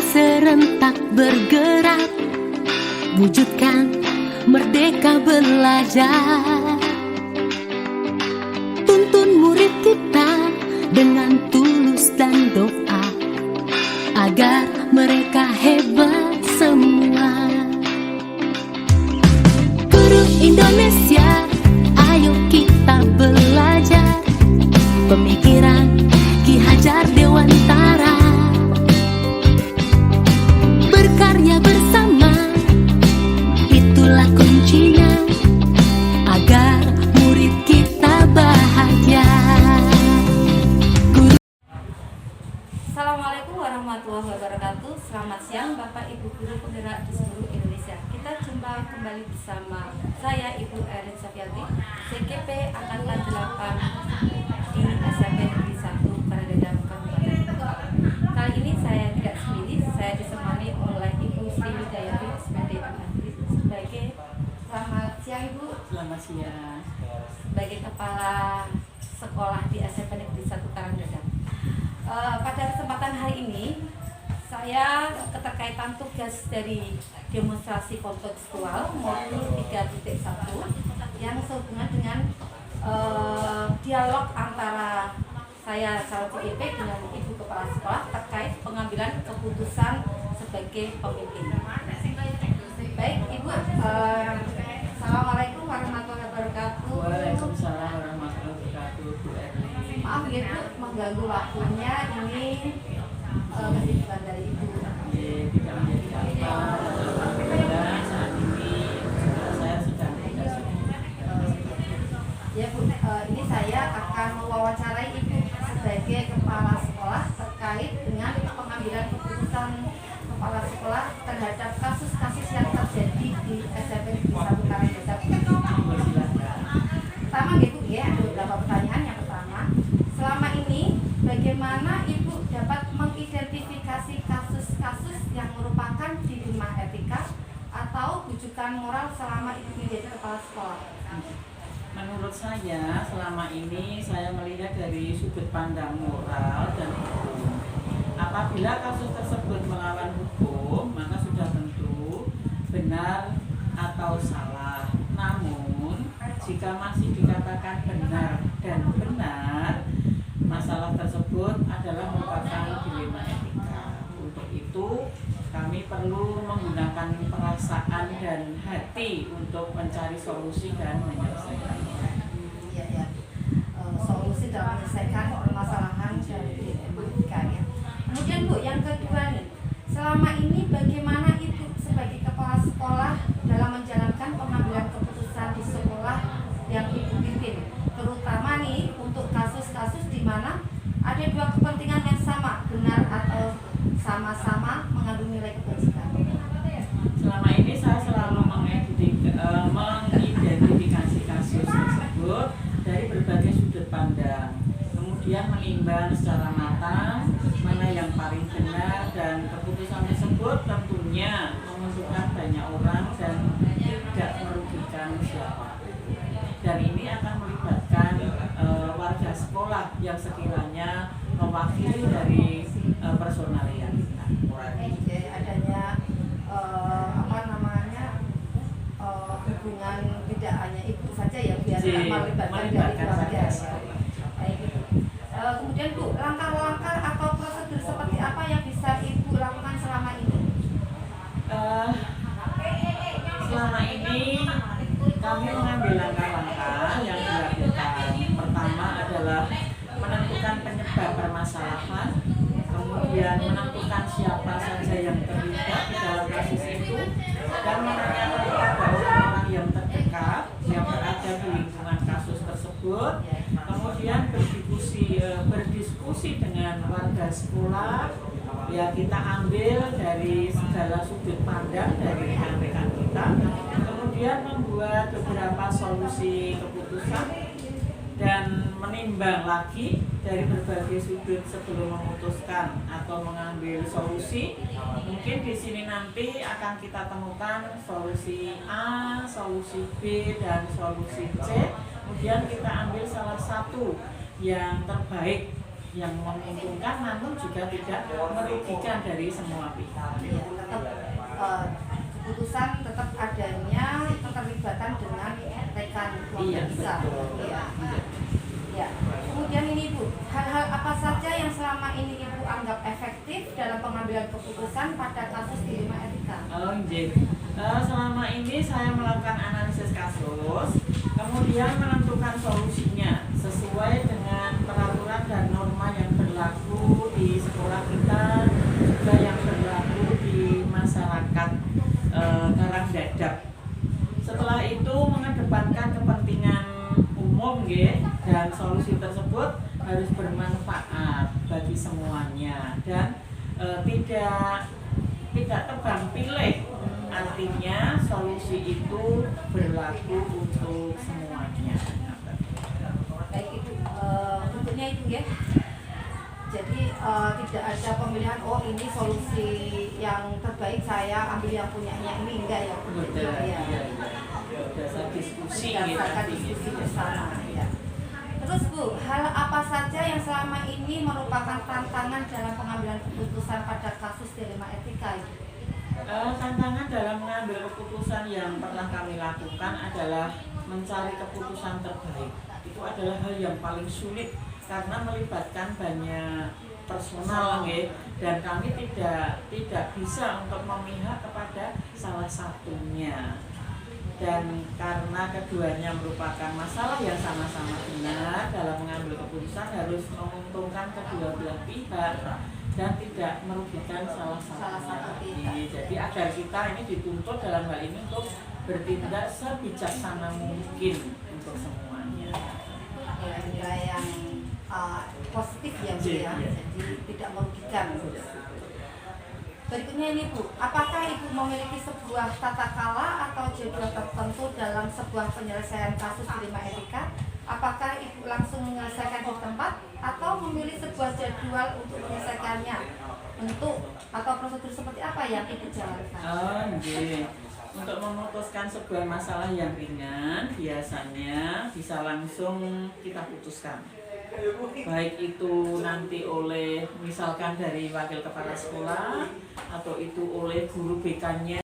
serentak bergerak, wujudkan merdeka belajar. Tuntun murid kita dengan tulus dan doa, agar mereka hebat semua. Guru Indonesia, ayo kita belajar pemikiran Ki Hajar Dewantara. Berkarya bersama, itulah kuncinya, agar murid kita bahagia. Assalamualaikum warahmatullahi wabarakatuh. Selamat siang Bapak Ibu Guru Penggerak di seluruh Indonesia. Kita jumpa kembali bersama saya Ibu Erin Safiati, CGP Angkatan 8 di SMP Negeri 1 Karangdadang, Kabupaten Bogor. Kali ini saya tidak sendiri, saya ditemani oleh Ibu Sri Widayati, SPD Amantri, sebagai selamat siang Ibu. Selamat siang. Sebagai Kepala Sekolah di SMP Negeri 1 Karangdadang. Pada kesempatan hari ini saya keterkaitan tugas dari demonstrasi kontekstual modul 3.1 yang sehubungan dengan dialog antara saya selaku IP dengan Ibu Kepala Sekolah terkait pengambilan keputusan sebagai pemimpin. Baik Ibu, Assalamualaikum warahmatullahi wabarakatuh. Waalaikumsalam warahmatullahi wabarakatuh, Bu Erni. Maaf ya Bu, mengganggu waktunya, ini kesibukan dari Ibu. Tidak menjadi apa. Alhamdulillah saat ini saya sedang tugas. Ya Bu, ini saya akan mewawancarai Ibu sebagai Kepala Sekolah terkait dengan pengambilan keputusan Kepala Sekolah terhadap kasus-kasus yang terjadi di SMP Negeri 1 Karangdadang. Pertama gitu ya, ada beberapa pertanyaan. Yang pertama, selama ini bagaimana Ibu dapat mengidentifikasi kasus-kasus yang merupakan dilema etika atau rujukan moral selama Ibu menjadi kepala sekolah? Menurut saya selama ini saya melihat dari sudut pandang moral dan hukum. Apabila kasus tersebut melawan hukum, maka sudah tentu benar atau salah. Namun jika masih dikatakan benar dan benar, masalah tersebut adalah merupakan dilema etika. Untuk itu kami perlu menggunakan perasaan dan hati untuk mencari solusi dan menyelesaikannya. Ya. Solusi dalam menyelesaikan permasalahan dari dilema etika ya. Kemudian Bu, yang kedua nih, selama ini bagaimana Ibu sebagai kepala sekolah dalam menjalankan pengambilan keputusan di sekolah yang Ibu pimpin, terutama nih untuk kasus-kasus di mana ada dua kepentingan yang sama, benar atau sama-sama mengandung nilai kebajikan? Selama ini saya selalu mengidentifikasi kasus tersebut dari berbagai sudut pandang, kemudian menimbang secara matang mana yang paling benar, dan keputusan tersebut tentunya menguntungkan banyak orang dan tidak merugikan siapa. Dan ini akan melibatkan warga sekolah yang sekiranya mewakili dari personalia kita. Adanya hubungan tidak hanya Ibu saja ya, biar melibatkan dari keluarga. Kemudian Bu, langkah-langkah atau prosedur seperti apa yang bisa Ibu lakukan selama ini? Selama ini kami mengambil langkah-langkah yang dilakukan. Pertama adalah menentukan penyebab permasalahan, kemudian menentukan siapa saja yang terlibat di dalam kasus itu, dan menanyakan kepada orang-orang yang terdekat yang berada di lingkungan kasus tersebut, kemudian berdiskusi dengan warga sekolah. Ya, kita ambil dari segala sudut pandang dari rekan-rekan kita, kemudian membuat beberapa solusi keputusan dan menimbang lagi dari berbagai sudut sebelum memutuskan atau mengambil solusi. Mungkin di sini nanti akan kita temukan solusi A, solusi B, dan solusi C. Kemudian kita ambil salah satu yang terbaik yang menguntungkan, namun juga tidak merugikan dari semua pihak. Ya, tetap keputusan tetap adanya keterlibatan dengan rekan keluarga besar. betul. Ya. Iya. Ya. Kemudian ini Bu, hal-hal apa saja yang selama ini Ibu anggap efektif dalam pengambilan keputusan pada kasus dilema etika? Oh, iya. Selama ini saya melakukan analisis kasus, kemudian menentukan solusinya sesuai dengan peraturan dan norma yang berlaku di sekolah kita, juga yang berlaku di masyarakat Karangdadap. Setelah itu mengedepankan kepentingan umum, dan solusi tersebut harus bermanfaat bagi semuanya dan tidak tebang pilih. Artinya solusi itu berlaku untuk semuanya. Baik Ibu, bentuknya itu ya. Jadi tidak ada pemilihan, oh ini solusi yang terbaik saya ambil yang punyanya ini, enggak ya? Betul, Ya. iya. Dasar diskusi Berdasarkan diskusi bersama ya. Terus Bu, hal apa saja yang selama ini merupakan tantangan dalam pengambilan keputusan pada kasus dilema etika? Tantangan dalam mengambil keputusan yang pernah kami lakukan adalah mencari keputusan terbaik. Itu adalah hal yang paling sulit karena melibatkan banyak personal, dan kami tidak bisa untuk memihak kepada salah satunya. Dan karena keduanya merupakan masalah yang sama-sama benar, dalam mengambil keputusan harus menguntungkan kedua belah pihak dan tidak merugikan salah satu pihak. Jadi agar kita ini dituntut dalam hal ini untuk bertindak sebijaksana mungkin untuk semuanya. Nilai yang positif ya Bu ya, jadi tidak merugikan. Berikutnya ini Bu, apakah Ibu memiliki sebuah tata kala atau jadwal tertentu dalam sebuah penyelesaian kasus dilema etika? Apakah Ibu langsung menyelesaikan di tempat atau memilih sebuah jadwal untuk menyelesaikannya? Bentuk atau prosedur seperti apa yang Ibu jalankan? Untuk memutuskan sebuah masalah yang ringan, biasanya bisa langsung kita putuskan. Baik itu nanti oleh misalkan dari wakil kepala sekolah atau itu oleh guru BK-nya.